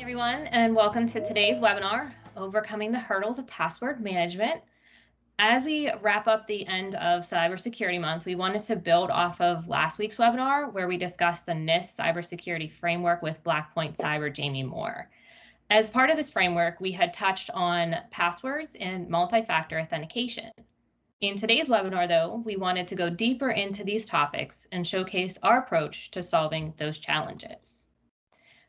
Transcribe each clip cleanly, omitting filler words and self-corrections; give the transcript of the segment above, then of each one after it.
Hey everyone, and welcome to today's webinar, Overcoming the Hurdles of Password Management. As we wrap up the end of Cybersecurity Month, we wanted to build off of last week's webinar where we discussed the NIST Cybersecurity Framework with Blackpoint Cyber Jamie Moore. As part of this framework, we had touched on passwords and multi-factor authentication. In today's webinar, though, we wanted to go deeper into these topics and showcase our approach to solving those challenges.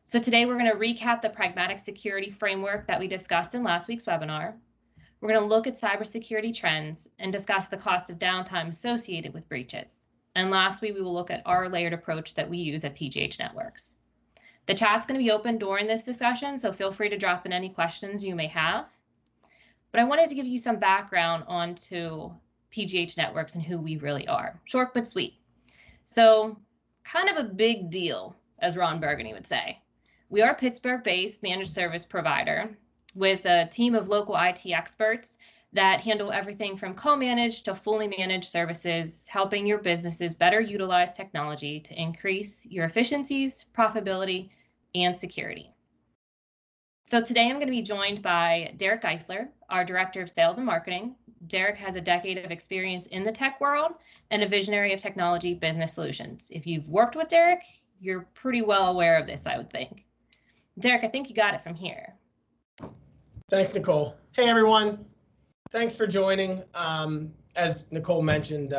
So today we're going to recap the Pragmatic Security Framework that we discussed in last week's webinar. We're going to look at cybersecurity trends and discuss the cost of downtime associated with breaches. And lastly, we will look at our layered approach that we use at PGH Networks. The chat's going to be open during this discussion, so feel free to drop in any questions you may have. But I wanted to give you some background onto PGH Networks and who we really are. Short but sweet. So kind of a big deal, as Ron Burgundy would say. We are a Pittsburgh-based managed service provider with a team of local IT experts that handle everything from co-managed to fully managed services, helping your businesses better utilize technology to increase your efficiencies, profitability, and security. So today I'm going to be joined by Derek Geisler, our Director of Sales and Marketing. Derek has a decade of experience in the tech world and a visionary of technology business solutions. If you've worked with Derek, you're pretty well aware of this, I would think. Derek, I think you got it from here. Thanks, Nicole. Hey, everyone. Thanks for joining. As Nicole mentioned,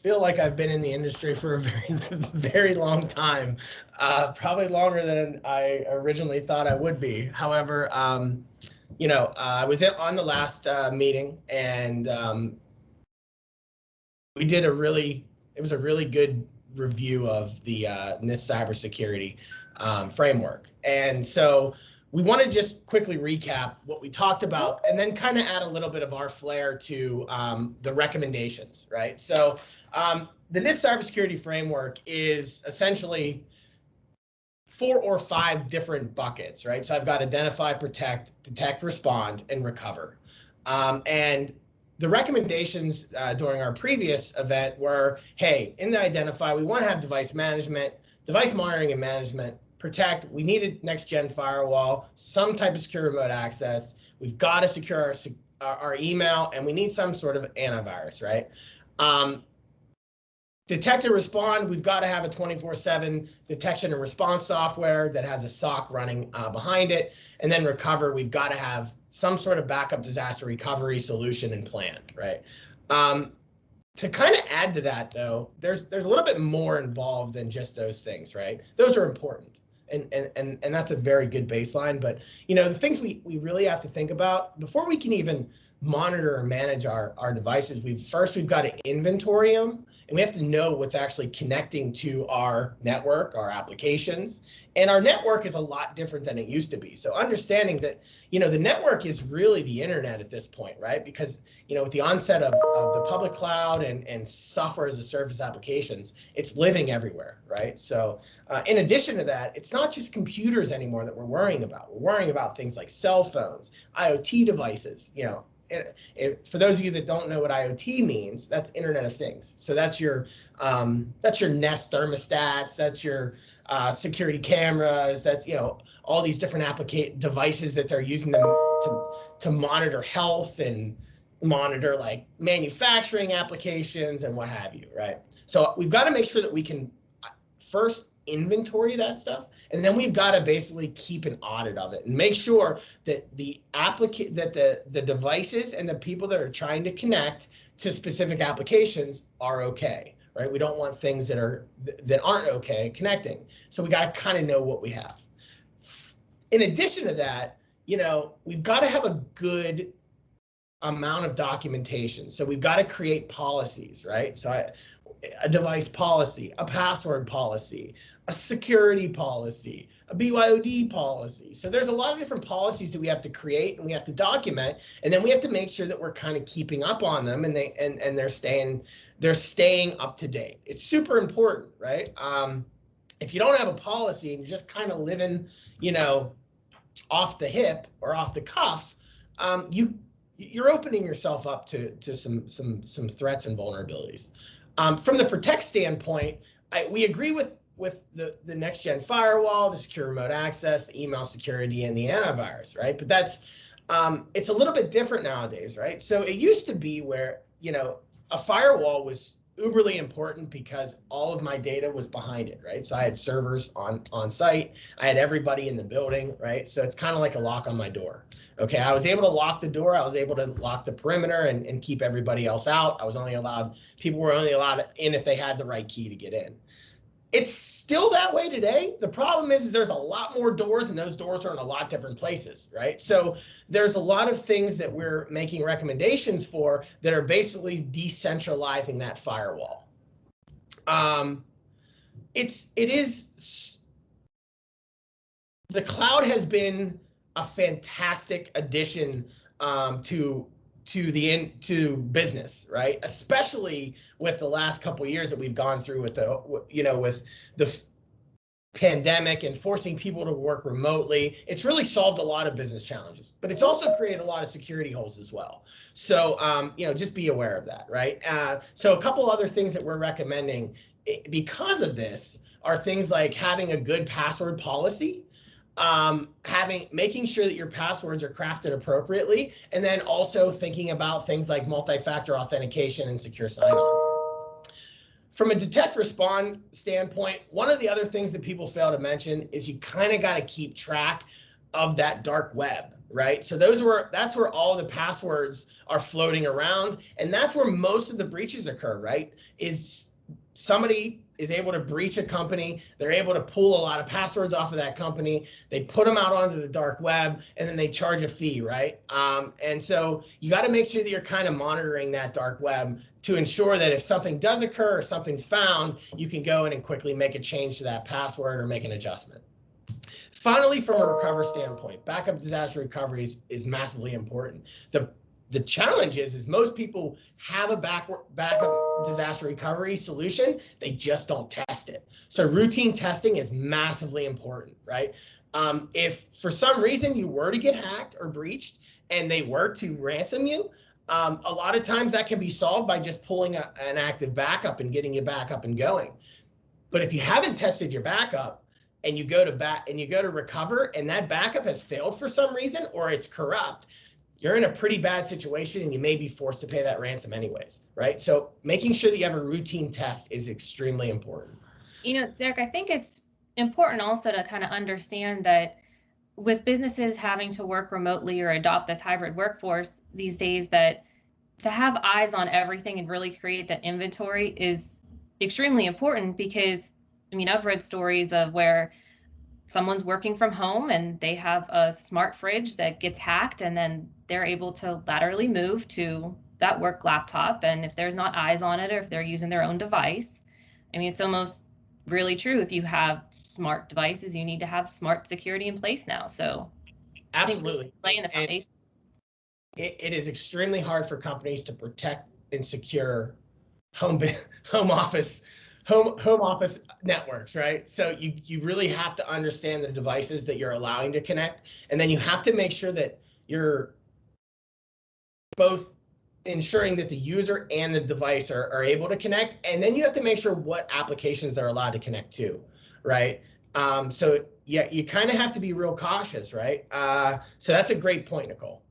feel like I've been in the industry for a very long time, probably longer than I originally thought I would be. However, I was on the last meeting, and we did it was a really good review of the NIST cybersecurity framework. And so we want to just quickly recap what we talked about and then kind of add a little bit of our flair to the recommendations, right? So the NIST cybersecurity framework is essentially 4 or 5 different buckets, right? So I've got identify, protect, detect, respond, and recover. And the recommendations during our previous event were, hey, in the identify, we want to have device management, device monitoring and management, protect, we need a next-gen firewall, some type of secure remote access, we've got to secure our email, and we need some sort of antivirus, right? Detect and respond, we've got to have a 24/7 detection and response software that has a SOC running behind it. And then recover, we've got to have some sort of backup disaster recovery solution and plan, right? To kind of add to that, though, there's a little bit more involved than just those things, right? Those are important, and that's a very good baseline. But the things we really have to think about before we can even monitor or manage our devices, we've got to inventory them, and we have to know what's actually connecting to our network, our applications. And our network is a lot different than it used to be. So understanding that, the network is really the internet at this point, right? Because, with the onset of the public cloud and software as a service applications, it's living everywhere, right? So in addition to that, it's not just computers anymore that we're worrying about. We're worrying about things like cell phones, IoT devices, for those of you that don't know what IoT means, that's Internet of Things. So that's your Nest thermostats, that's your security cameras, that's all these different devices that they're using them to monitor health and monitor like manufacturing applications and what have you, right? So we've got to make sure that we can first inventory that stuff, and then we've got to basically keep an audit of it and make sure that the devices and the people that are trying to connect to specific applications are okay, right? We don't want things that aren't okay connecting. So we got to kind of know what we have. In addition to that, we've got to have a good amount of documentation. So we've got to create policies, right? So a device policy, a password policy, a security policy, a BYOD policy. So there's a lot of different policies that we have to create and we have to document, and then we have to make sure that we're kind of keeping up on them and they're staying up to date. It's super important, right? If you don't have a policy and you're just kind of living, off the hip or off the cuff, you're opening yourself up to some threats and vulnerabilities. From the protect standpoint, we agree with with the next gen firewall, the secure remote access, the email security, and the antivirus, right? But that's it's a little bit different nowadays, right? So it used to be where, you know, a firewall was uberly important because all of my data was behind it, right? So I had servers on site, I had everybody in the building, right? So it's kind of like a lock on my door. Okay, I was able to lock the door, I was able to lock the perimeter and keep everybody else out. People were only allowed in if they had the right key to get in. It's still that way today. The problem is there's a lot more doors, and those doors are in a lot different places, right? So there's a lot of things that we're making recommendations for that are basically decentralizing that firewall. The cloud has been a fantastic addition to business, right? Especially with the last couple of years that we've gone through with the pandemic and forcing people to work remotely. It's really solved a lot of business challenges, but it's also created a lot of security holes as well. So, just be aware of that, right? So a couple other things that we're recommending because of this are things like having a good password policy, making sure that your passwords are crafted appropriately, and then also thinking about things like multi-factor authentication and secure sign-on. From a detect respond standpoint, one of the other things that people fail to mention is you kind of got to keep track of that dark web, right? So that's where all the passwords are floating around, and that's where most of the breaches occur, right? Is somebody is able to breach a company, they're able to pull a lot of passwords off of that company, they put them out onto the dark web, and then they charge a fee, right? And so you got to make sure that you're kind of monitoring that dark web to ensure that if something does occur or something's found, you can go in and quickly make a change to that password or make an adjustment. Finally, from a recovery standpoint, backup disaster recovery is massively important. The challenge is most people have a backup disaster recovery solution, they just don't test it. So routine testing is massively important, right? If for some reason you were to get hacked or breached and they were to ransom you, a lot of times that can be solved by just pulling an active backup and getting you back up and going. But if you haven't tested your backup and you go to recover and that backup has failed for some reason or it's corrupt, you're in a pretty bad situation and you may be forced to pay that ransom anyways, right? So making sure that you have a routine test is extremely important. Derek, I think it's important also to kind of understand that with businesses having to work remotely or adopt this hybrid workforce these days, that to have eyes on everything and really create that inventory is extremely important because, I've read stories of where someone's working from home and they have a smart fridge that gets hacked and then they're able to laterally move to that work laptop. And if there's not eyes on it or if they're using their own device, it's almost really true. If you have smart devices, you need to have smart security in place now. So absolutely, laying the foundation. It is extremely hard for companies to protect and secure home office networks, right? So you really have to understand the devices that you're allowing to connect, and then you have to make sure that you're both ensuring that the user and the device are able to connect, and then you have to make sure what applications they're allowed to connect to, right? So yeah, you kind of have to be real cautious, right? So that's a great point, Nicole.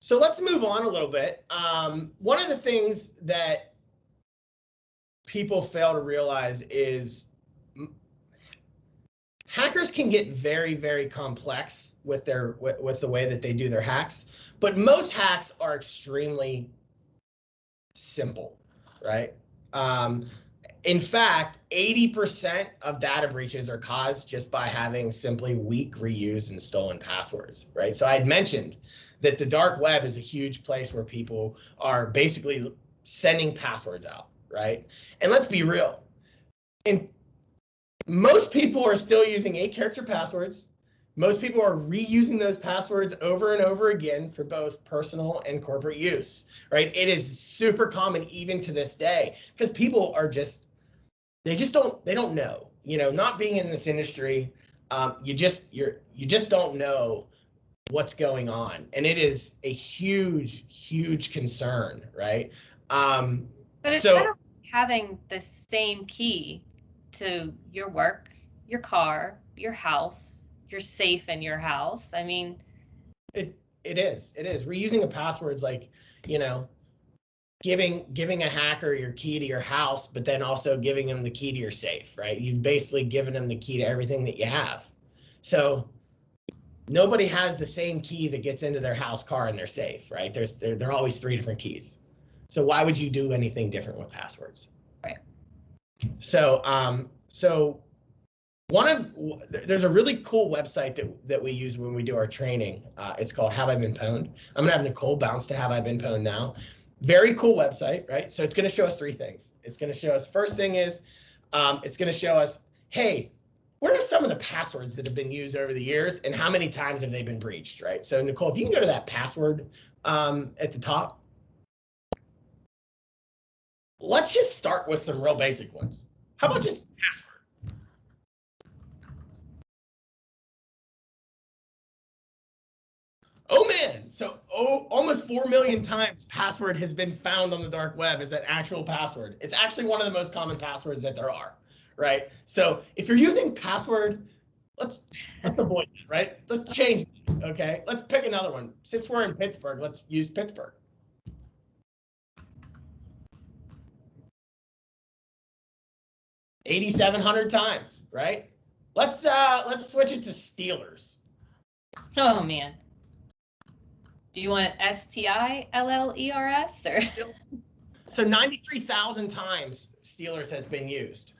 So let's move on a little bit. One of the things that people fail to realize is hackers can get very, very complex with the way that they do their hacks, but most hacks are extremely simple, right? In fact, 80% of data breaches are caused just by having simply weak, reused, and stolen passwords, right? So I'd mentioned that the dark web is a huge place where people are basically sending passwords out, right? And let's be real. Most people are still using 8-character passwords. Most people are reusing those passwords over and over again for both personal and corporate use, right? It is super common even to this day because people are they don't know, not being in this industry, you just don't know what's going on, and it is a huge concern, right? But it's so kind of having the same key to your work, your car, your house, your safe in your house. I mean, it is. We're using a passwords like, you know, giving a hacker your key to your house, but then also giving them the key to your safe, right? You've basically given them the key to everything that you have. So nobody has the same key that gets into their house, car, and their safe, right? There are always 3 different keys. So why would you do anything different with passwords? right. So there's a really cool website that we use when we do our training. It's called Have I Been Pwned? I'm gonna have Nicole bounce to Have I Been Pwned now. Very cool website, right? So it's gonna show us 3 things. It's gonna show us, first thing is, it's gonna show us, hey, what are some of the passwords that have been used over the years and how many times have they been breached, right? So Nicole, if you can go to that password at the top. Let's just start with some real basic ones. How about just password? Oh man, so almost 4 million times password has been found on the dark web as an actual password. It's actually one of the most common passwords that there are, right? So if you're using password, let's avoid it, right? Let's change it, okay? Let's pick another one. Since we're in Pittsburgh, let's use Pittsburgh. 8,700 times, right? Let's switch it to Steelers. Oh man. Do you want STILLERS or? So 93,000 times Steelers has been used.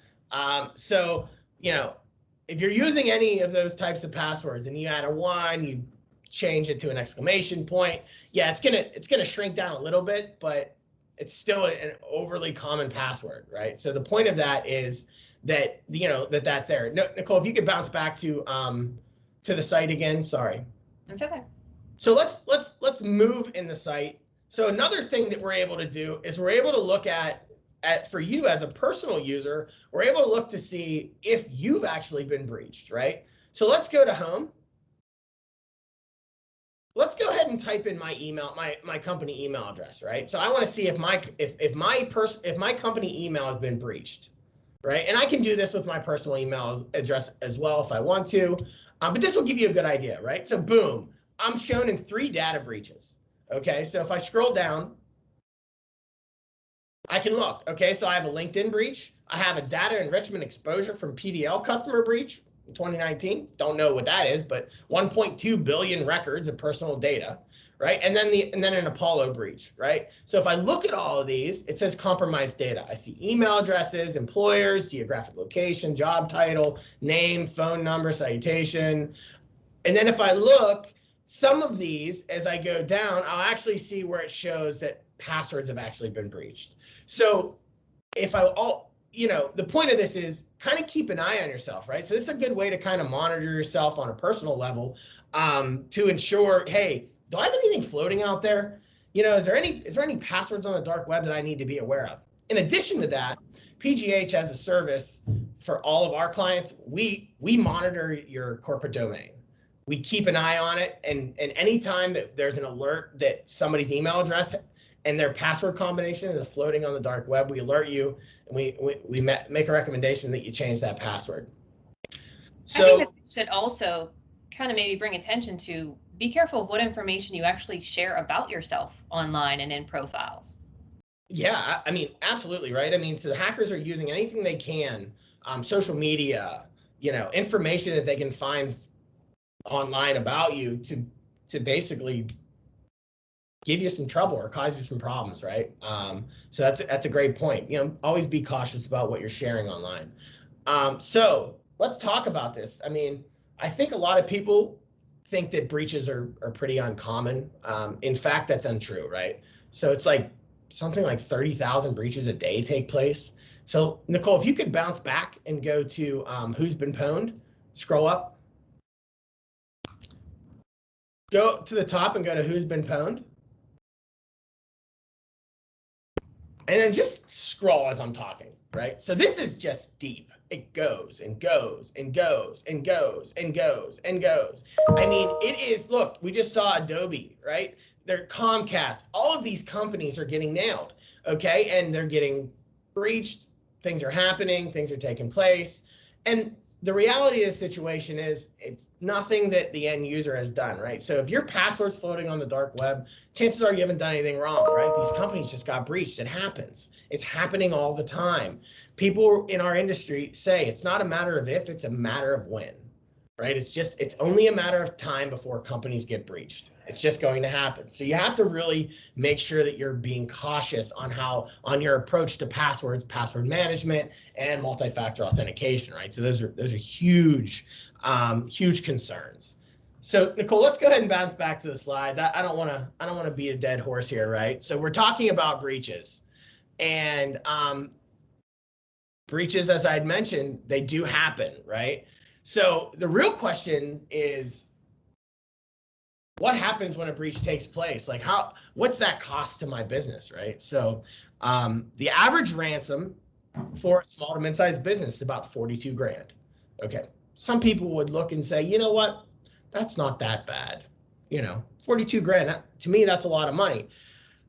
So, you know, if you're using any of those types of passwords and you add a 1, you change it to an exclamation point, yeah, it's gonna shrink down a little bit, but it's still an overly common password, right? So the point of that is that, you know, that's there. Nicole, if you could bounce back to the site again, sorry. It's okay. So let's move in the site. So another thing that we're able to do is we're able to look at for you as a personal user, we're able to look to see if you've actually been breached, right? So let's go to home. Let's go ahead and type in my email, my company email address, right? So I want to see if my company email has been breached, right? And I can do this with my personal email address as well if I want to, but this will give you a good idea, right? So boom, I'm shown in 3 data breaches. Okay, so if I scroll down, I can look. Okay, so I have a LinkedIn breach. I have a data enrichment exposure from PDL customer breach in 2019. Don't know what that is, but 1.2 billion records of personal data, right? And then an Apollo breach, right? So if I look at all of these, it says compromised data. I see email addresses, employers, geographic location, job title, name, phone number, citation. And then if I look, some of these, as I go down, I'll actually see where it shows that passwords have actually been breached. So if the point of this is kind of keep an eye on yourself, right? So this is a good way to kind of monitor yourself on a personal level to ensure, hey, do I have anything floating out there? You know, is there any passwords on the dark web that I need to be aware of? In addition to that, PGH as a service for all of our clients, we monitor your corporate domain. We keep an eye on it, and anytime that there's an alert that somebody's email address and their password combination is floating on the dark web, we alert you, and we make a recommendation that you change that password. So I think that we should also kind of maybe bring attention to be careful of what information you actually share about yourself online and in profiles. Yeah, I mean, absolutely, right? I mean, so the hackers are using anything they can, social media, you know, information that they can find online about you to basically give you some trouble or cause you some problems, right? So that's a great point. You know, always be cautious about what you're sharing online. So let's talk about this. I mean, I think a lot of people think that breaches are pretty uncommon. In fact, that's untrue, right? So it's like something like 30,000 breaches a day take place. So Nicole, if you could bounce back and go to who's been pwned, scroll up. Go to the top and go to who's been pwned. And then just scroll as I'm talking, right? So this is just deep. It goes and goes and goes and goes and goes and goes. I mean, it is, look, we just saw Adobe, right? They're Comcast. All of these companies are getting nailed, okay? And they're getting breached, things are happening, things are taking place. And the reality of the situation is it's nothing that the end user has done, right? So if your password's floating on the dark web, chances are you haven't done anything wrong, right? These companies just got breached. It happens. It's happening all the time. People in our industry say it's not a matter of if, it's a matter of when, right? It's only a matter of time before companies get breached. It's just going to happen. So you have to really make sure that you're being cautious on your approach to passwords, password management, and multi-factor authentication, right? So those are huge, huge concerns. So Nicole, let's go ahead and bounce back to the slides. I don't want to beat a dead horse here, right? So we're talking about breaches, and breaches, as I'd mentioned, they do happen, right? So the real question is, what happens when a breach takes place? Like what's that cost to my business, right? So the average ransom for a small to mid-sized business is about 42 grand. Okay. Some people would look and say, you know what? That's not that bad. 42 grand, to me, that's a lot of money.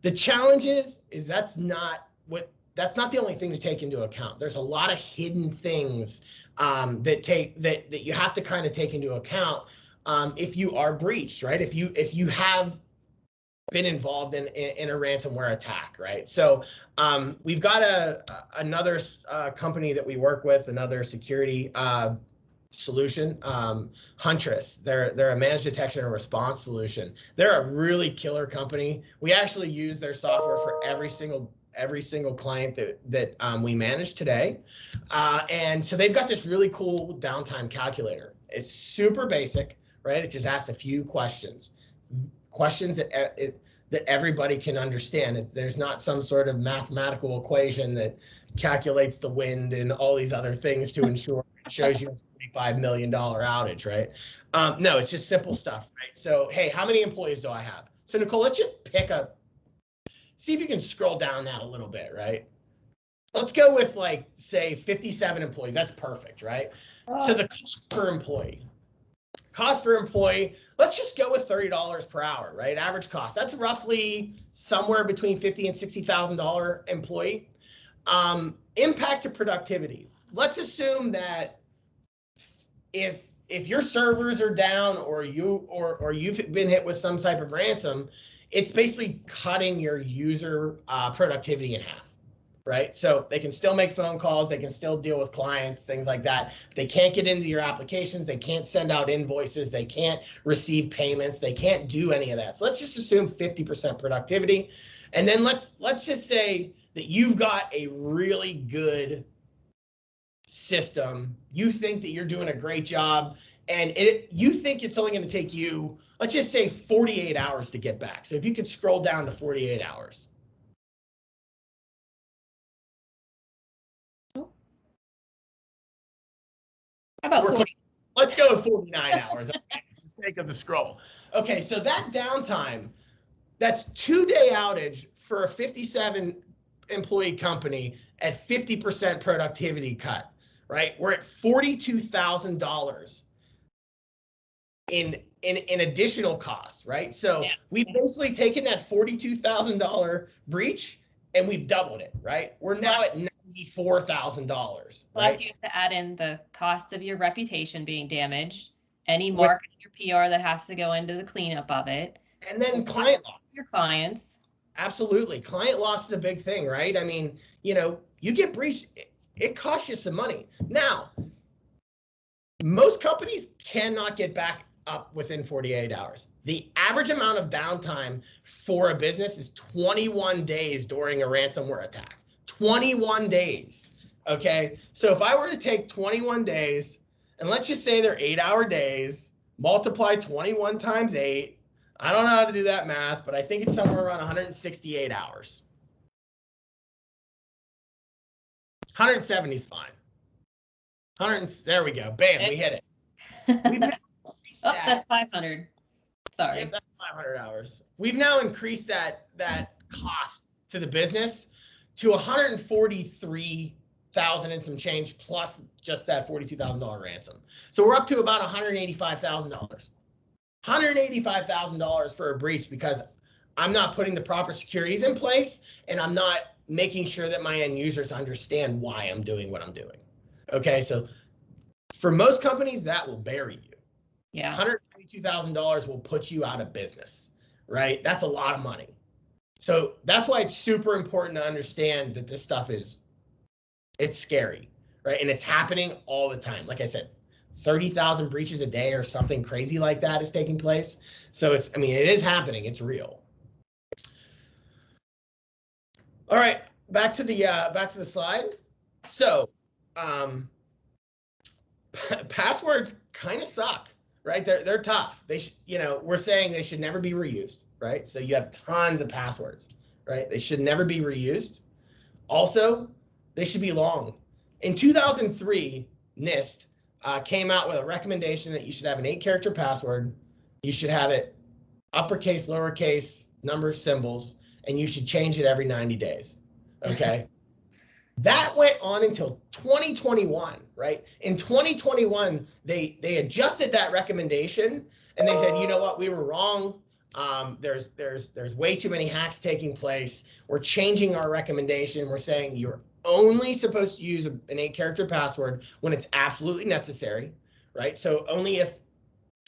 The challenge is that's not the only thing to take into account. There's a lot of hidden things that you have to kind of take into account if you are breached, right? If you have been involved in a ransomware attack, right? So we've got another company that we work with, another security solution, Huntress. They're a managed detection and response solution. They're a really killer company. We actually use their software for every single client that we manage today. And so they've got this really cool downtime calculator. It's super basic, right? It just asks a few questions that everybody can understand. There's not some sort of mathematical equation that calculates the wind and all these other things to ensure it shows you a $45 million outage, right? No, it's just simple stuff, right? So, hey, how many employees do I have? So Nicole, let's just see if you can scroll down that a little bit, right? Let's go with say 57 employees. That's perfect, right? So the cost per employee. Let's just go with $30 per hour, right? Average cost. That's roughly somewhere between $50,000 and $60,000 employee. Impact to productivity. Let's assume that if your servers are down or you've been hit with some type of ransom, it's basically cutting your user productivity in half. Right? So they can still make phone calls, they can still deal with clients, things like that. They can't get into your applications, they can't send out invoices, they can't receive payments, they can't do any of that. So let's just assume 50% productivity. And then let's just say that you've got a really good system. You think that you're doing a great job, and you think it's only going to take you, let's just say 48 hours to get back. So if you could scroll down to 48 hours. How about 40? Let's go with 49 hours for the sake of the scroll. Okay, so that downtime, that's 2-day outage for a 57 employee company at 50% productivity cut, right? We're at $42,000 in additional costs, right? So we've basically taken that $42,000 breach and we've doubled it, right? We're now at $94,000. Plus, right? you have to add in the cost of your reputation being damaged, any marketing or PR that has to go into the cleanup of it, and then client loss. Your clients. Absolutely, client loss is a big thing, right? I mean, you get breached, it costs you some money. Now, most companies cannot get back up within 48 hours. The average amount of downtime for a business is 21 days during a ransomware attack. 21 days, okay? So if I were to take 21 days, and let's just say they're 8-hour days, multiply 21 times 8, I don't know how to do that math, but I think it's somewhere around 168 hours. 170 is fine. There we go, bam, we hit it. That's 500. Sorry. Yeah, that's 500 hours. We've now increased that cost to the business to $143,000 and some change, plus just that $42,000 ransom. So we're up to about $185,000. $185,000 for a breach because I'm not putting the proper securities in place and I'm not making sure that my end users understand why I'm doing what I'm doing. Okay, so for most companies, that will bury you. Yeah. $192,000 will put you out of business, right? That's a lot of money. So that's why it's super important to understand that this stuff it's scary, right? And it's happening all the time. Like I said, 30,000 breaches a day or something crazy like that is taking place. So it is happening. It's real. All right, back to the slide. So passwords kind of suck, right? They're tough. We're saying they should never be reused, right? So you have tons of passwords, right? They should never be reused. Also, they should be long. In 2003, NIST came out with a recommendation that you should have an 8-character password. You should have it uppercase, lowercase, numbers, symbols, and you should change it every 90 days. Okay. That went on until 2021, right? In 2021, they adjusted that recommendation and they said, you know what, we were wrong. There's way too many hacks taking place. We're changing our recommendation. We're saying you're only supposed to use an 8-character password when it's absolutely necessary, right? So only if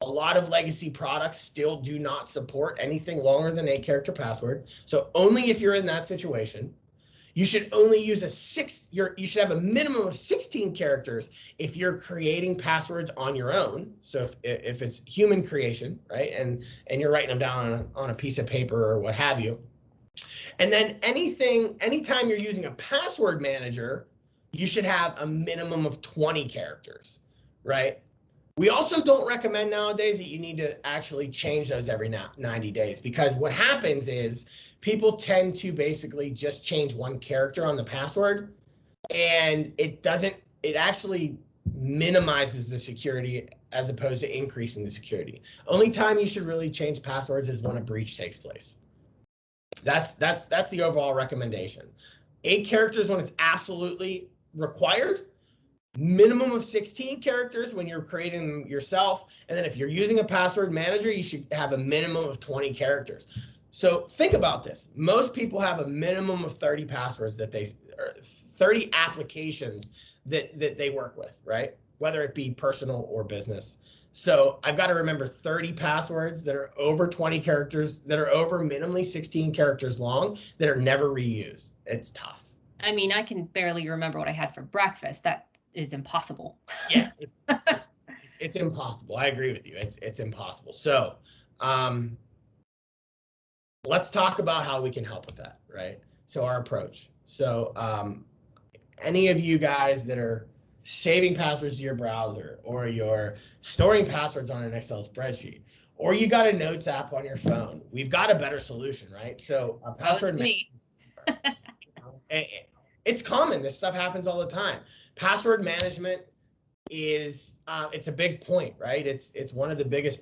a lot of legacy products still do not support anything longer than 8-character password. So only if you're in that situation. You should only use you should have a minimum of 16 characters if you're creating passwords on your own. So if it's human creation, right? And you're writing them down on a piece of paper or what have you. And then anytime you're using a password manager, you should have a minimum of 20 characters, right? We also don't recommend nowadays that you need to actually change those every 90 days, because what happens is people tend to basically just change one character on the password, and it actually minimizes the security as opposed to increasing the security. Only time you should really change passwords is when a breach takes place. That's the overall recommendation. 8 characters when it's absolutely required. Minimum of 16 characters when you're creating them yourself. And then if you're using a password manager, you should have a minimum of 20 characters. So think about this. Most people have a minimum of 30 passwords or 30 applications that they work with, right? Whether it be personal or business. So I've got to remember 30 passwords that are over 20 characters, that are over minimally 16 characters long, that are never reused. It's tough. I mean, I can barely remember what I had for breakfast. That is impossible. Yeah, it's impossible. I agree with you. It's impossible. So let's talk about how we can help with that, right? So our approach. So any of you guys that are saving passwords to your browser, or you're storing passwords on an Excel spreadsheet, or you got a notes app on your phone, we've got a better solution, right? So a password it's common. This stuff happens all the time. Password management is it's a big point, right? It's one of the biggest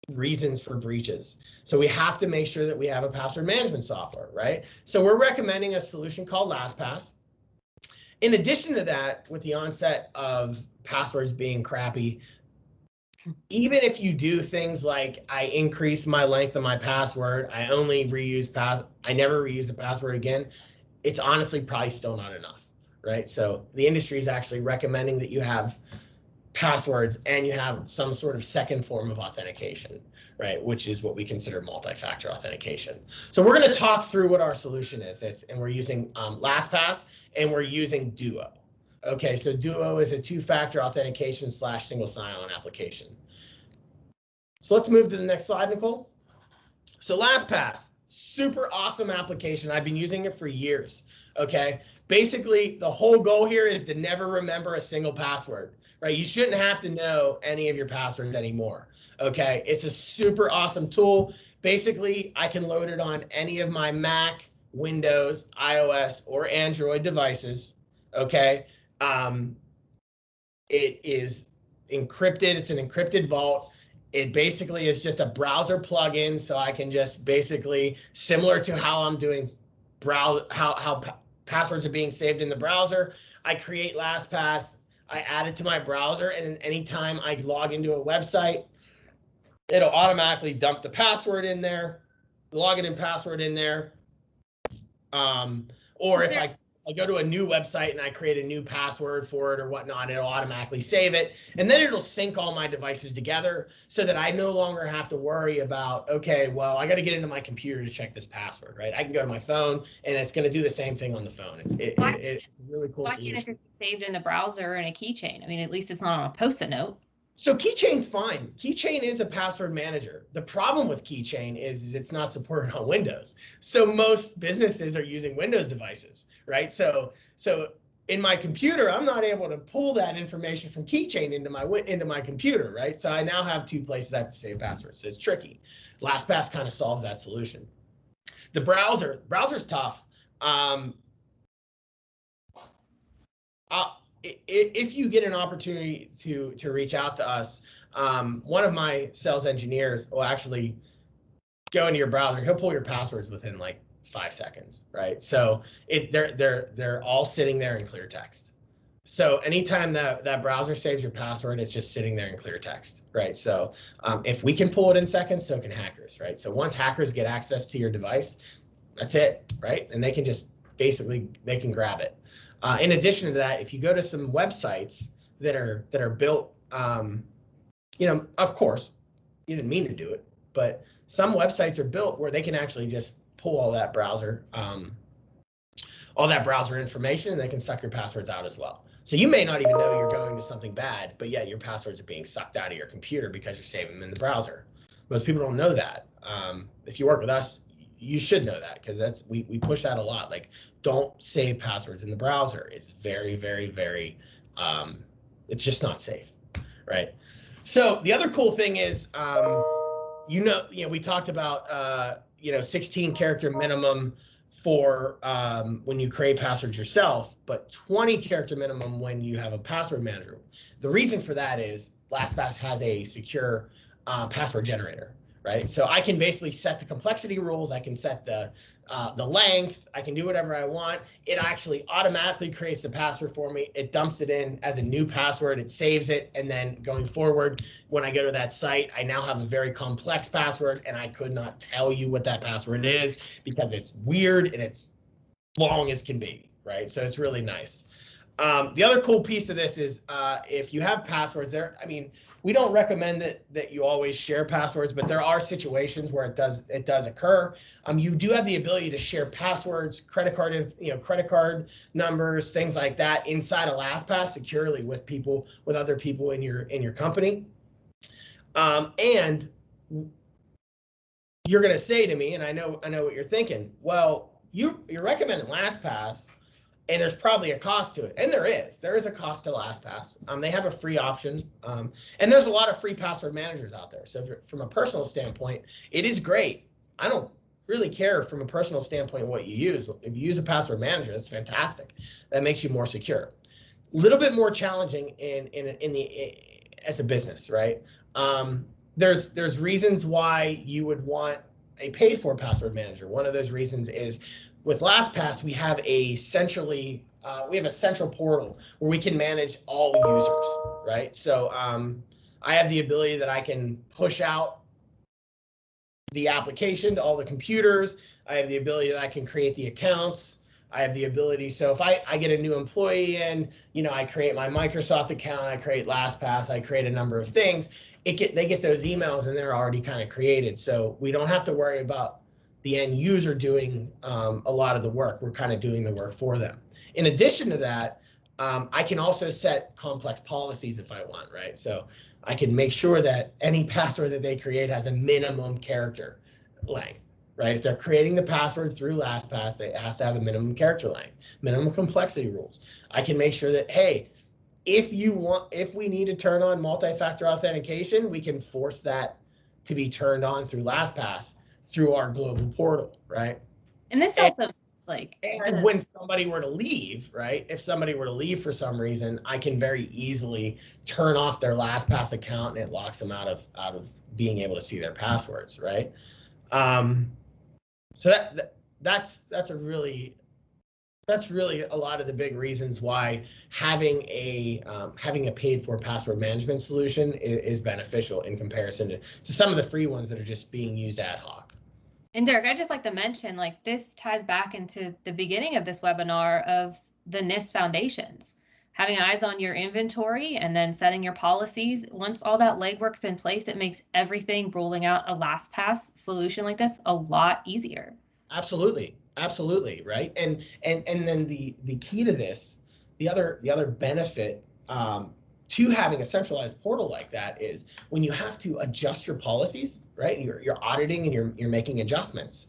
reasons for breaches. So we have to make sure that we have a password management software, right? So we're recommending a solution called LastPass. In addition to that, with the onset of passwords being crappy, even if you do things like I increase my length of my password, I only I never reuse a password again, it's honestly probably still not enough, right? So the industry is actually recommending that you have passwords and you have some sort of second form of authentication, right? Which is what we consider multi-factor authentication. So we're going to talk through what our solution is, and we're using LastPass, and we're using Duo. Okay, so Duo is a 2-factor authentication / single sign-on application. So let's move to the next slide, Nicole. So LastPass, super awesome application. I've been using it for years. Okay, basically the whole goal here is to never remember a single password, right? You shouldn't have to know any of your passwords anymore. Okay, it's a super awesome tool. Basically, I can load it on any of my Mac, Windows, iOS, or Android devices. Okay, it is encrypted. It's an encrypted vault. It basically is just a browser plugin, so I can just basically, similar to how I'm doing how passwords are being saved in the browser, I create LastPass, I add it to my browser, and then anytime I log into a website, it'll automatically dump the password in there, the login and password in there, Or if I go to a new website and I create a new password for it or whatnot, it'll automatically save it. And then it'll sync all my devices together so that I no longer have to worry about, okay, well, I got to get into my computer to check this password, right? I can go to my phone and it's going to do the same thing on the phone. It's a really cool solution. Why can't it just be saved in the browser in a keychain? I mean, at least it's not on a Post-it note. So Keychain's fine. Keychain is a password manager. The problem with Keychain is it's not supported on Windows. So most businesses are using Windows devices, right? So in my computer, I'm not able to pull that information from Keychain into my computer, right? So I now have two places I have to save passwords. So it's tricky. LastPass kind of solves that solution. The browser's tough. If you get an opportunity to reach out to us, one of my sales engineers will actually go into your browser. He'll pull your passwords within like 5 seconds, right? So they're all sitting there in clear text. So anytime that browser saves your password, it's just sitting there in clear text, right? So if we can pull it in seconds, so can hackers, right? So once hackers get access to your device, that's it, right? And they can just basically they can grab it. In addition to that, if you go to some websites that are built, of course, you didn't mean to do it, but some websites are built where they can actually just pull all that browser information, and they can suck your passwords out as well. So you may not even know you're going to something bad, but yet your passwords are being sucked out of your computer because you're saving them in the browser. Most people don't know that. If you work with us, you should know that, because we push that a lot. Like, don't save passwords in the browser. It's very, very, very, it's just not safe, right? So the other cool thing is, we talked about 16 character minimum for when you create passwords yourself, but 20 character minimum when you have a password manager. The reason for that is LastPass has a secure password generator. Right, so I can basically set the complexity rules. I can set the length. I can do whatever I want. It actually automatically creates the password for me. It dumps it in as a new password. It saves it, and then going forward, when I go to that site, I now have a very complex password, and I could not tell you what that password is because it's weird and it's long as can be. Right, so it's really nice. The other cool piece of this is if you have passwords there, I mean, we don't recommend that you always share passwords, but there are situations where it does occur. You do have the ability to share passwords, credit card numbers, things like that inside of LastPass securely with other people in your company. And you're going to say to me, and I know what you're thinking. Well, you're recommending LastPass, and there's probably a cost to it. And there is a cost to LastPass. They have a free option. And there's a lot of free password managers out there. So from a personal standpoint, it is great. I don't really care from a personal standpoint what you use. If you use a password manager, that's fantastic. That makes you more secure. A little bit more challenging as a business, right? There's reasons why you would want a paid for password manager. One of those reasons is with LastPass, we have a central portal where we can manage all users, right? So I have the ability that I can push out the application to all the computers. I have the ability that I can create the accounts. I have the ability, so if I get a new employee in, I create my Microsoft account, I create LastPass, I create a number of things. They get those emails and they're already kind of created. So we don't have to worry about the end user doing a lot of the work. We're kind of doing the work for them. In addition to that, I can also set complex policies if I want, right? So I can make sure that any password that they create has a minimum character length, right? If they're creating the password through LastPass, it has to have a minimum character length, minimum complexity rules. I can make sure that, hey, if we need to turn on multi-factor authentication, we can force that to be turned on through LastPass through our global portal, right? And this also means and when somebody were to leave, right? If somebody were to leave for some reason, I can very easily turn off their LastPass account and it locks them out of being able to see their passwords, right? So that's really a lot of the big reasons why having a paid for password management solution is beneficial in comparison to some of the free ones that are just being used ad hoc. And Derek, I'd just like to mention, like, this ties back into the beginning of this webinar of the NIST foundations, having eyes on your inventory and then setting your policies. Once all that legwork's in place, it makes everything rolling out a LastPass solution like this a lot easier. Absolutely, absolutely, right. And then the key to this, the other benefit to having a centralized portal like that is when you have to adjust your policies, right? You're auditing and you're making adjustments.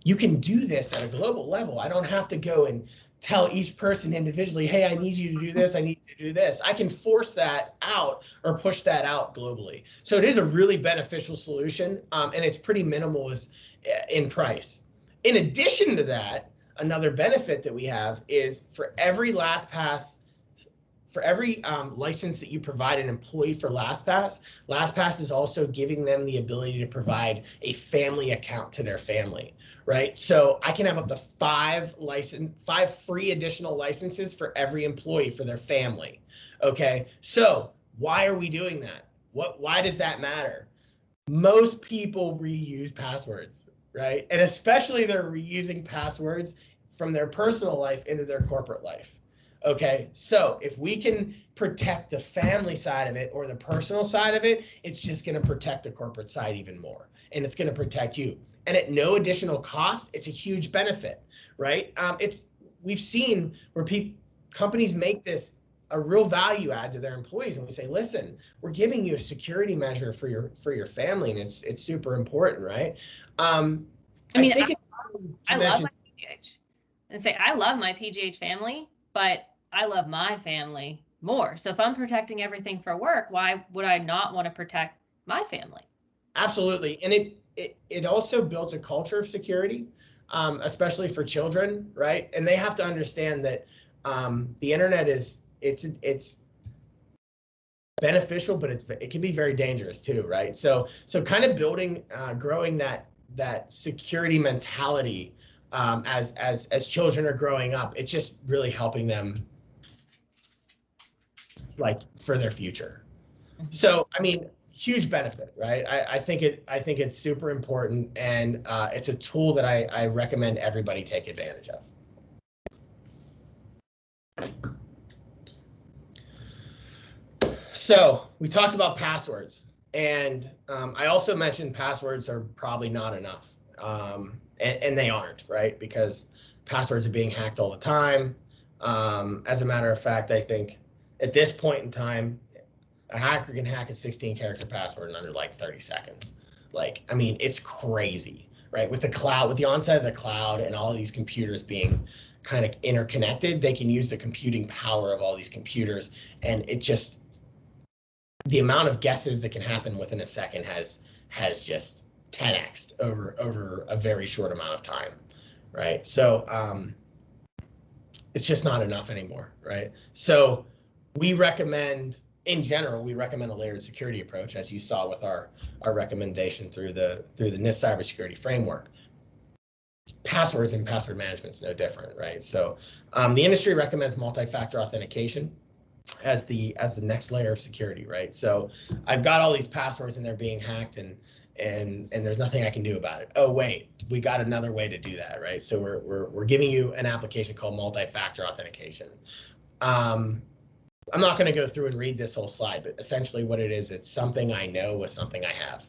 You can do this at a global level. I don't have to go and tell each person individually, hey, I need you to do this, I need you to do this. I can force that out or push that out globally. So it is a really beneficial solution, and it's pretty minimal in price. In addition to that, another benefit that we have is for every LastPass, for every license that you provide an employee for LastPass, LastPass is also giving them the ability to provide a family account to their family, right? So I can have up to 5 free additional licenses for every employee for their family. Okay, so why are we doing that? Why does that matter? Most people reuse passwords, right? And especially they're reusing passwords from their personal life into their corporate life. Okay, so if we can protect the family side of it or the personal side of it, it's just going to protect the corporate side even more, and it's going to protect you. And at no additional cost, it's a huge benefit, right? We've seen where companies make this a real value add to their employees, and we say, listen, we're giving you a security measure for your family, and it's super important, right? I mean, I love mention, my PGH, and say I love my PGH family, but I love my family more. So if I'm protecting everything for work, why would I not want to protect my family? absolutely, and it also builds a culture of security, especially for children, right? And they have to understand that the internet it's beneficial, but it can be very dangerous too, right? So kind of growing that security mentality as children are growing up, it's just really helping them like for their future. So I mean, huge benefit, right? I think it's super important, and it's a tool that I recommend everybody take advantage of. So we talked about passwords, and I also mentioned passwords are probably not enough, and they aren't, right? Because passwords are being hacked all the time. As a matter of fact, I think at this point in time, a hacker can hack a 16-character password in under like 30 seconds. Like, I mean, it's crazy, right? With the cloud, with the onset of the cloud and all these computers being kind of interconnected, they can use the computing power of all these computers, and it just, the amount of guesses that can happen within a second has just 10x'd over a very short amount of time, right? So it's just not enough anymore, right? So we recommend, in general, we recommend a layered security approach, as you saw with our recommendation through the NIST cybersecurity framework. Passwords and password management is no different, right? So the industry recommends multi-factor authentication as the next layer of security, right? So I've got all these passwords and they're being hacked, and there's nothing I can do about it. Oh wait, we got another way to do that, right? So we're giving you an application called multi-factor authentication. I'm not going to go through and read this whole slide, but essentially what it is, it's something I know with something I have.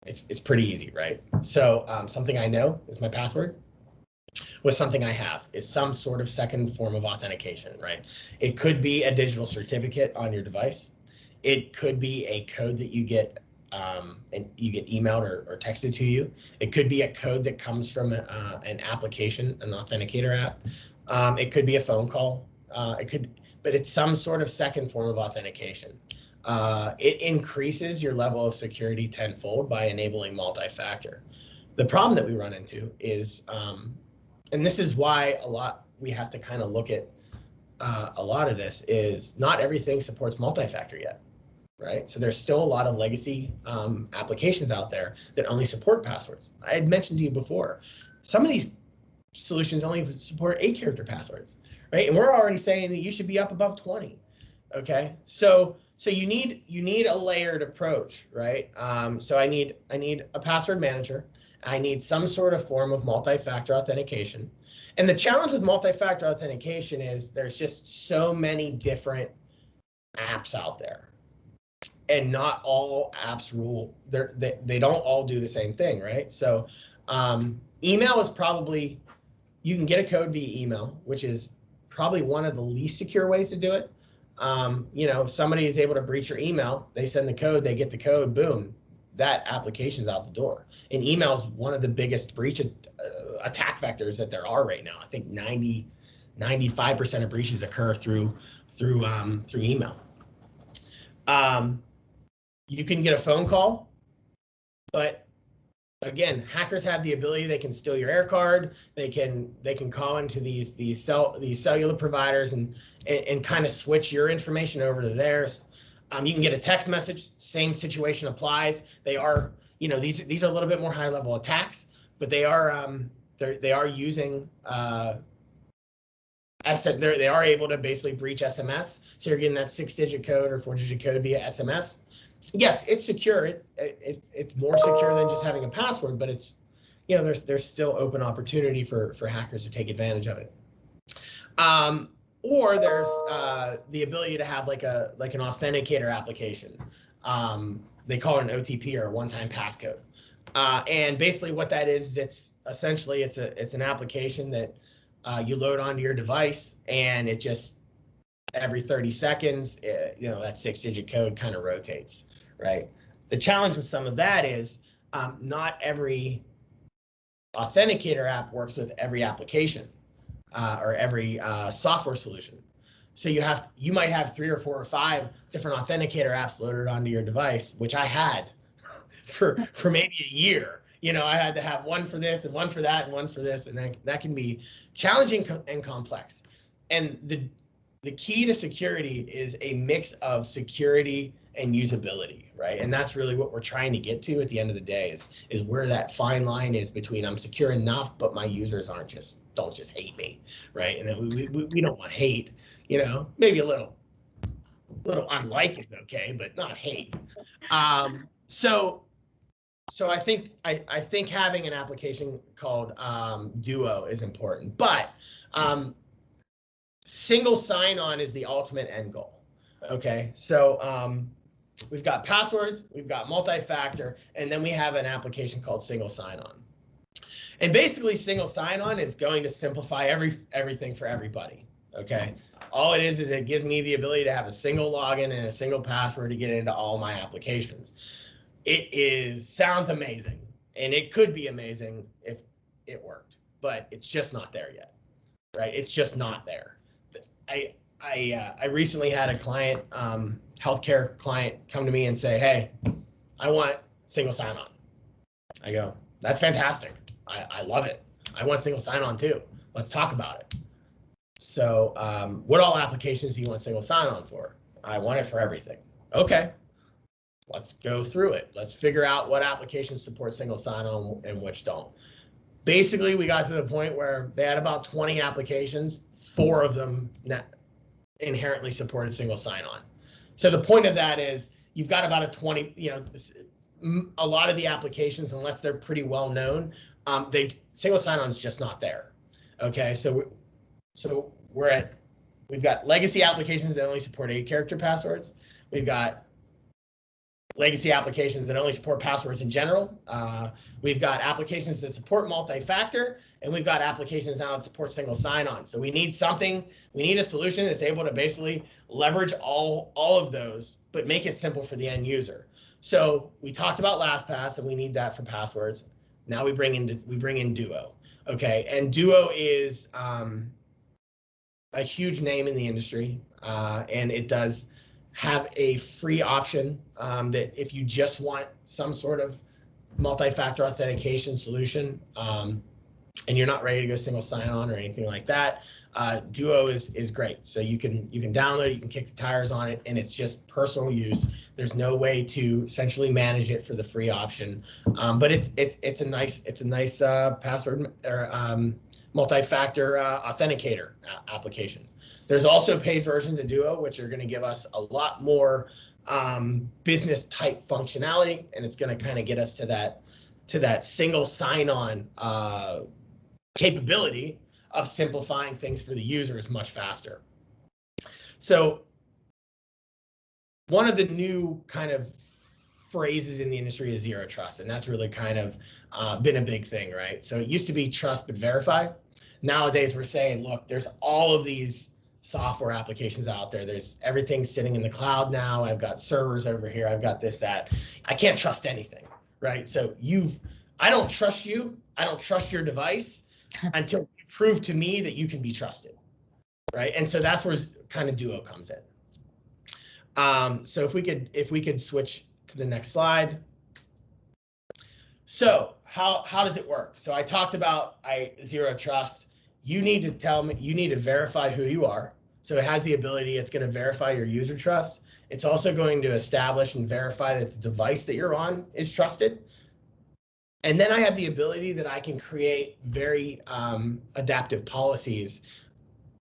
It's pretty easy, right? So something I know is my password. With something I have is some sort of second form of authentication, right? It could be a digital certificate on your device. It could be a code that you get and you get emailed or texted to you. It could be a code that comes from an application, an authenticator app. It could be a phone call. But it's some sort of second form of authentication. It increases your level of security tenfold by enabling multi-factor. The problem that we run into is, and this is why we have to kind of look at a lot of this, is not everything supports multi-factor yet, right? So there's still a lot of legacy applications out there that only support passwords. I had mentioned to you before, some of these solutions only support 8-character passwords, right? And we're already saying that you should be up above 20. Okay, so you need a layered approach, right? So I need a password manager, I need some sort of form of multi-factor authentication. And the challenge with multi-factor authentication is there's just so many different apps out there, and not all apps rule. They don't all do the same thing, right? So email is probably, you can get a code via email, which is probably one of the least secure ways to do it. If somebody is able to breach your email, they send the code, they get the code, boom, that application's out the door. And email is one of the biggest breach attack vectors that there are right now. I think 95% of breaches occur through email. You can get a phone call, but again, hackers have the ability, they can steal your air card, they can call into these cellular providers and kind of switch your information over to theirs. You can get a text message, same situation applies. They are, these are a little bit more high level attacks, but they are using they are able to basically breach SMS. So you're getting that 6-digit code or 4-digit code via SMS. Yes, it's secure. It's more secure than just having a password, but it's, there's still open opportunity for hackers to take advantage of it. Or there's the ability to have like an authenticator application. They call it an OTP, or a one-time passcode. And basically what that is, it's essentially it's an application that you load onto your device, and it just every 30 seconds, that 6-digit code kind of rotates, right? The challenge with some of that is not every authenticator app works with every application or every software solution. So you might have 3 or 4 or 5 different authenticator apps loaded onto your device, which I had for maybe a year. I had to have one for this and one for that and one for this, and that can be challenging and complex. And the key to security is a mix of security and usability, right? And that's really what we're trying to get to at the end of the day, is where that fine line is between I'm secure enough, but my users don't just hate me, right? And then we don't want hate, maybe a little unlike is okay, but not hate. So I think having an application called Duo is important, but single sign-on is the ultimate end goal. Okay, so we've got passwords, we've got multi-factor, and then we have an application called single sign-on. And basically, single sign-on is going to simplify everything for everybody. Okay, all it is it gives me the ability to have a single login and a single password to get into all my applications. It sounds amazing, and it could be amazing if it worked, but it's just not there yet, right? It's just not there. I recently had a client, healthcare client, come to me and say, "Hey, I want single sign-on." I go, "That's fantastic. I love it. I want single sign-on too. Let's talk about it." So, what all applications do you want single sign-on for? I want it for everything. Okay. Let's go through it. Let's figure out what applications support single sign-on and which don't. Basically, we got to the point where they had about 20 applications. 4 of them inherently supported single sign-on. So the point of that is you've got about a 20, a lot of the applications, unless they're pretty well known, single sign-on is just not there. Okay, so we've got legacy applications that only support 8-character passwords. We've got legacy applications that only support passwords in general. We've got applications that support multi-factor, and we've got applications now that support single sign-on. So we need a solution that's able to basically leverage all of those, but make it simple for the end user. So we talked about LastPass, and we need that for passwords. Now we bring in Duo. Okay, and Duo is a huge name in the industry, and it does have a free option that if you just want some sort of multi-factor authentication solution and you're not ready to go single sign-on or anything like that, Duo is great. So you can download it, you can kick the tires on it, and it's just personal use. There's no way to essentially manage it for the free option, but it's a nice password or multi-factor authenticator application. There's also paid versions of Duo, which are going to give us a lot more business type functionality, and it's going to kind of get us to that single sign-on capability of simplifying things for the users much faster. So one of the new kind of phrases in the industry is zero trust, and that's really kind of been a big thing, right? So it used to be trust but verify. Nowadays we're saying, look, there's all of these software applications out there. There's everything sitting in the cloud now. I've got servers over here. I've got this, that. I can't trust anything, right? So I don't trust you. I don't trust your device until you prove to me that you can be trusted, right? And so that's where kind of Duo comes in. So if we could switch to the next slide. So how does it work? So I talked about zero trust. You need to tell me, you need to verify who you are. So it has the ability, it's going to verify your user trust. It's also going to establish and verify that the device that you're on is trusted. And then I have the ability that I can create very adaptive policies,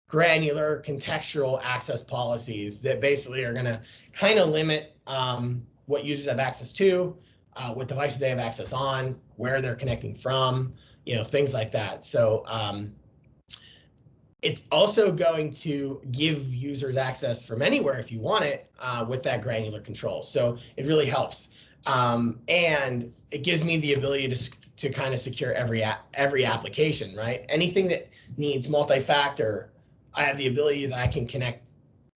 granular contextual access policies that basically are going to kind of limit what users have access to, what devices they have access on, where they're connecting from, things like that. So it's also going to give users access from anywhere if you want it with that granular control. So it really helps. And it gives me the ability to kind of secure every application, right? Anything that needs multi-factor, I have the ability that I can connect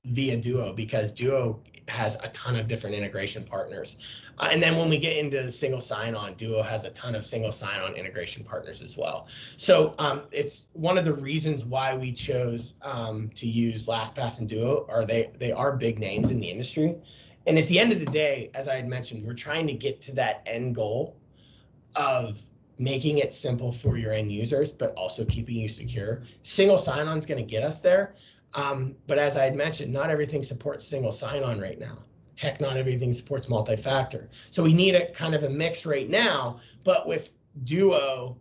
via Duo, because Duo has a ton of different integration partners. And then when we get into single sign-on, Duo has a ton of single sign-on integration partners as well. So it's one of the reasons why we chose to use LastPass and Duo. They are big names in the industry. And at the end of the day, as I had mentioned, we're trying to get to that end goal of making it simple for your end users, but also keeping you secure. Single sign-on is going to get us there. But as I had mentioned, not everything supports single sign-on right now. Heck, not everything supports multi-factor. So we need a kind of a mix right now, but with Duo,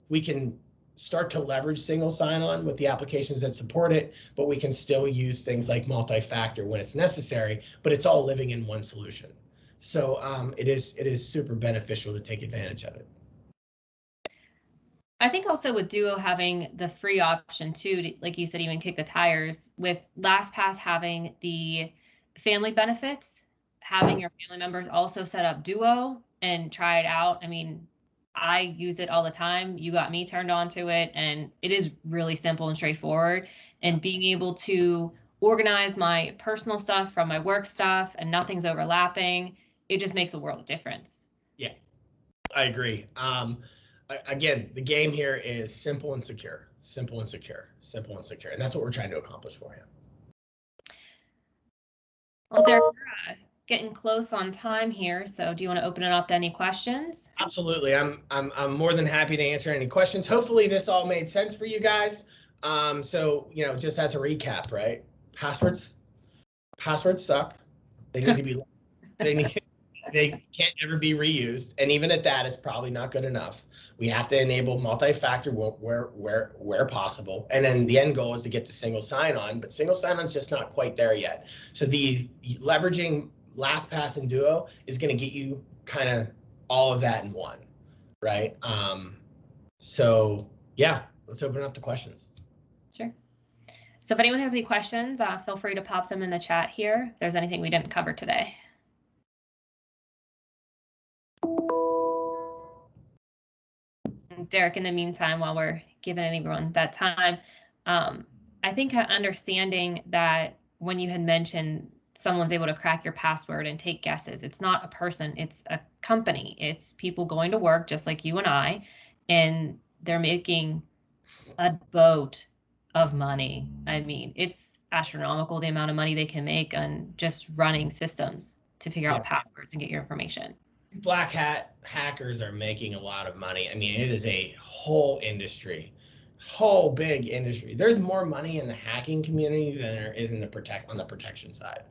we can start to leverage single sign-on with the applications that support it, but we can still use things like multi-factor when it's necessary, but it's all living in one solution. So it is super beneficial to take advantage of it. I think also with Duo having the free option too, to, like you said, even kick the tires, with LastPass having the family benefits, having your family members also set up Duo and try it out. I mean, I use it all the time. You got me turned on to it, and it is really simple and straightforward. And being able to organize my personal stuff from my work stuff and nothing's overlapping, it just makes a world of difference. Yeah, I agree. Again, the game here is simple and secure, simple and secure, simple and secure. And that's what we're trying to accomplish for you. Well, Derek, we're getting close on time here. So do you want to open it up to any questions? Absolutely. I'm more than happy to answer any questions. Hopefully this all made sense for you guys. So, just as a recap, right? Passwords suck. They need to be, they can't ever be reused. And even at that, it's probably not good enough. We have to enable multi-factor where possible. And then the end goal is to get to single sign-on, but single sign-on is just not quite there yet. So the leveraging LastPass and Duo is going to get you kind of all of that in one, right? So yeah, let's open it up to questions. Sure. So if anyone has any questions, feel free to pop them in the chat here if there's anything we didn't cover today. Derek, in the meantime, while we're giving everyone that time, I think understanding that when you had mentioned someone's able to crack your password and take guesses, it's not a person, it's a company. It's people going to work just like you and I, and they're making a boat of money. I mean, it's astronomical the amount of money they can make on just running systems to figure out passwords and get your information. Black hat hackers are making a lot of money. I mean, it is a whole industry, whole big industry. There's more money in the hacking community than there is in the on the protection side,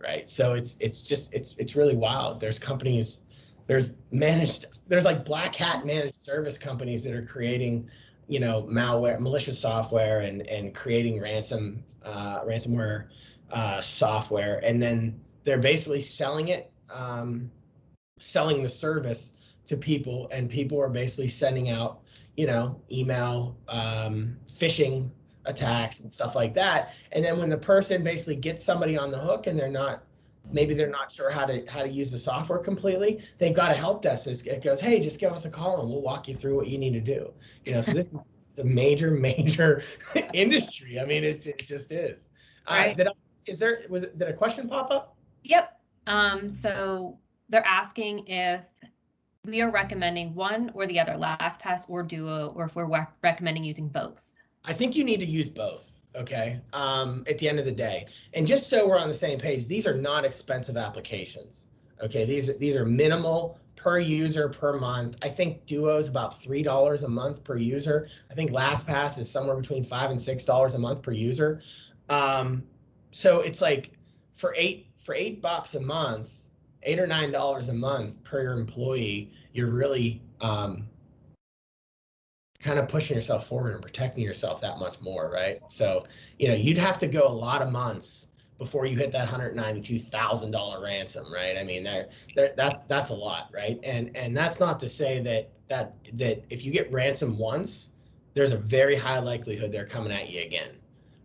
right? So it's really wild. There's companies, there's like black hat managed service companies that are creating, malware, malicious software, and creating ransomware software, and then they're basically selling it. Selling the service to people, and people are basically sending out, email, phishing attacks and stuff like that. And then when the person basically gets somebody on the hook and maybe they're not sure how to use the software completely, they've got a help desk that goes, hey, just give us a call and we'll walk you through what you need to do. So this is a major industry. I mean, it just is. Right. Did a question pop up? Yep. So they're asking if we are recommending one or the other, LastPass or Duo, or if we're recommending using both. I think you need to use both. Okay. At the end of the day, and just so we're on the same page, these are not expensive applications. Okay. These are minimal per user per month. I think Duo is about $3 a month per user. I think LastPass is somewhere between $5 and $6 a month per user. So it's like for $8 a month, $8 or $9 a month per employee, you're really kind of pushing yourself forward and protecting yourself that much more, right? So, you'd have to go a lot of months before you hit that $192,000 ransom, right? I mean, that's a lot, right? And that's not to say that if you get ransomed once, there's a very high likelihood they're coming at you again,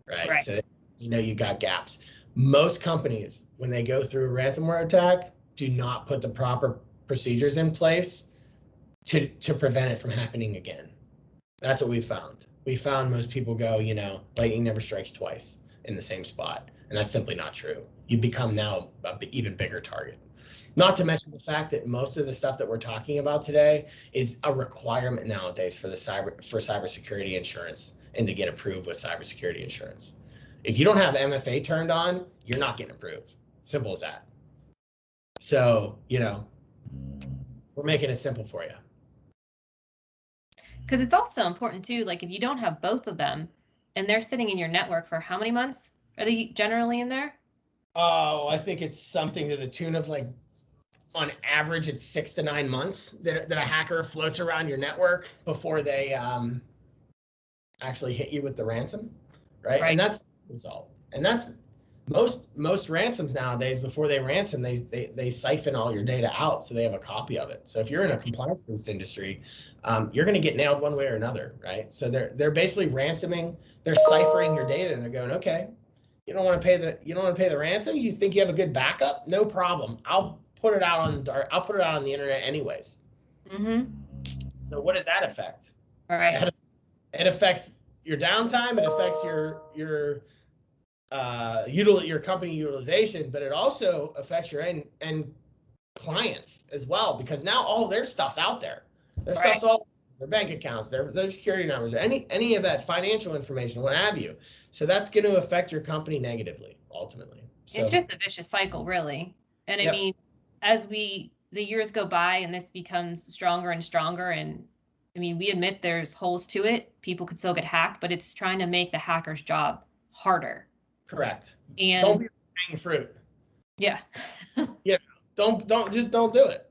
right? So, you got gaps. Most companies, when they go through a ransomware attack, do not put the proper procedures in place to prevent it from happening again. That's what we found. We found most people go, lightning never strikes twice in the same spot. And that's simply not true. You become now an even bigger target. Not to mention the fact that most of the stuff that we're talking about today is a requirement nowadays for cybersecurity insurance and to get approved with cybersecurity insurance. If you don't have MFA turned on, you're not getting approved. Simple as that. So, we're making it simple for you. Because it's also important too, like if you don't have both of them and they're sitting in your network for how many months are they generally in there? Oh, I think it's something to the tune of, like, on average, it's 6 to 9 months that a hacker floats around your network before they actually hit you with the ransom, right? And that's the result. And that's most ransoms nowadays. Before they ransom, they siphon all your data out so they have a copy of it. So if you're in a compliance-based industry, you're going to get nailed one way or another, right? So they're basically ransoming, they're ciphering your data, and they're going, okay, you don't want to pay the ransom. You think you have a good backup? No problem. I'll put it out on the internet anyways. Mm-hmm. So what does that affect? All right. It affects your downtime. It affects your company utilization, but it also affects your end clients as well, because now all their stuff's out there. Their stuff's all their bank accounts, their security numbers, any of that financial information, what have you. So that's going to affect your company negatively, ultimately. So, it's just a vicious cycle, really. And I mean, as the years go by and this becomes stronger and stronger, and I mean, we admit there's holes to it. People could still get hacked, but it's trying to make the hacker's job harder. Correct. And don't be hanging fruit. Yeah. Don't do it.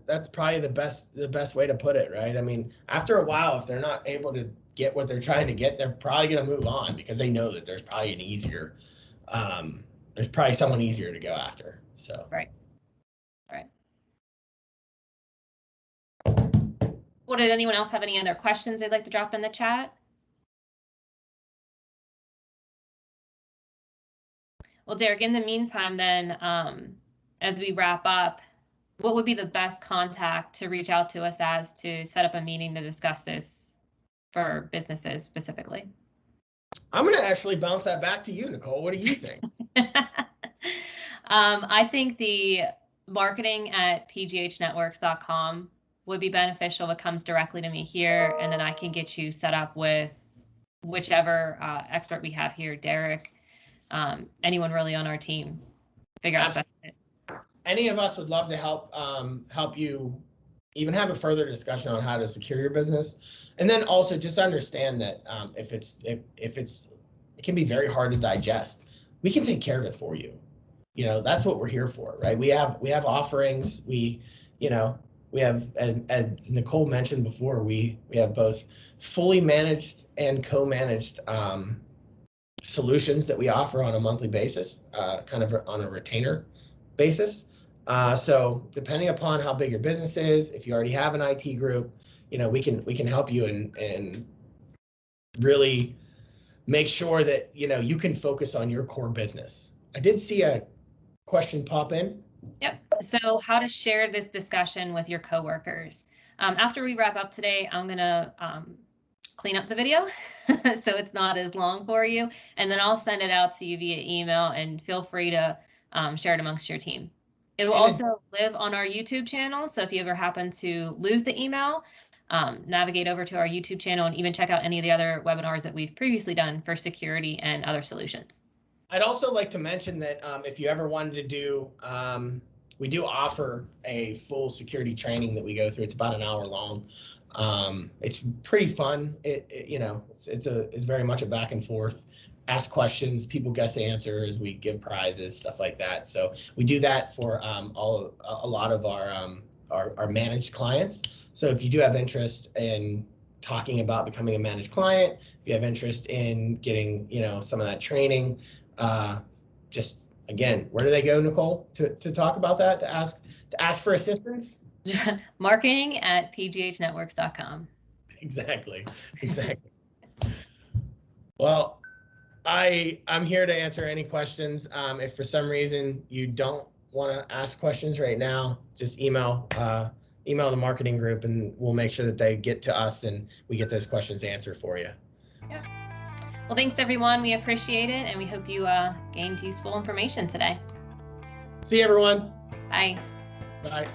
That's probably the best way to put it, right? I mean, after a while, if they're not able to get what they're trying to get, they're probably going to move on, because they know that there's probably there's probably someone easier to go after. So right. Well, did anyone else have any other questions they'd like to drop in the chat? Well, Derek, in the meantime, then, as we wrap up, what would be the best contact to reach out to us as to set up a meeting to discuss this for businesses specifically? I'm going to actually bounce that back to you, Nicole. What do you think? I think the marketing@pghnetworks.com would be beneficial. It comes directly to me here, and then I can get you set up with whichever expert we have here, Derek, anyone really on our team, figure out that. Any of us would love to help you even have a further discussion on how to secure your business. And then also just understand that it can be very hard to digest. We can take care of it for you. That's what we're here for, right? We have offerings. We have, as Nicole mentioned before, we have both fully managed and co-managed solutions that we offer on a monthly basis, kind of on a retainer basis. So depending upon how big your business is, if you already have an IT group, we can help you and really make sure that you can focus on your core business. I did see a question pop in. Yep. So how to share this discussion with your coworkers. After we wrap up today, I'm gonna clean up the video so it's not as long for you, and then I'll send it out to you via email, and feel free to share it amongst your team. It will also live on our YouTube channel, so if you ever happen to lose the email, navigate over to our YouTube channel and even check out any of the other webinars that we've previously done for security and other solutions. I'd also like to mention that if you ever wanted to do, we do offer a full security training that we go through. It's about an hour long. It's pretty fun. It's very much a back and forth. Ask questions, people guess answers, we give prizes, stuff like that. So we do that for a lot of our managed clients. So if you do have interest in talking about becoming a managed client, if you have interest in getting some of that training, just again, where do they go, Nicole, to talk about that, to ask for assistance? Marketing@pghnetworks.com. Exactly. Well, I'm here to answer any questions. If for some reason you don't want to ask questions right now, just email the marketing group, and we'll make sure that they get to us and we get those questions answered for you. Yeah. Well, thanks everyone. We appreciate it, and we hope you gained useful information today. See you, everyone. Bye. Bye.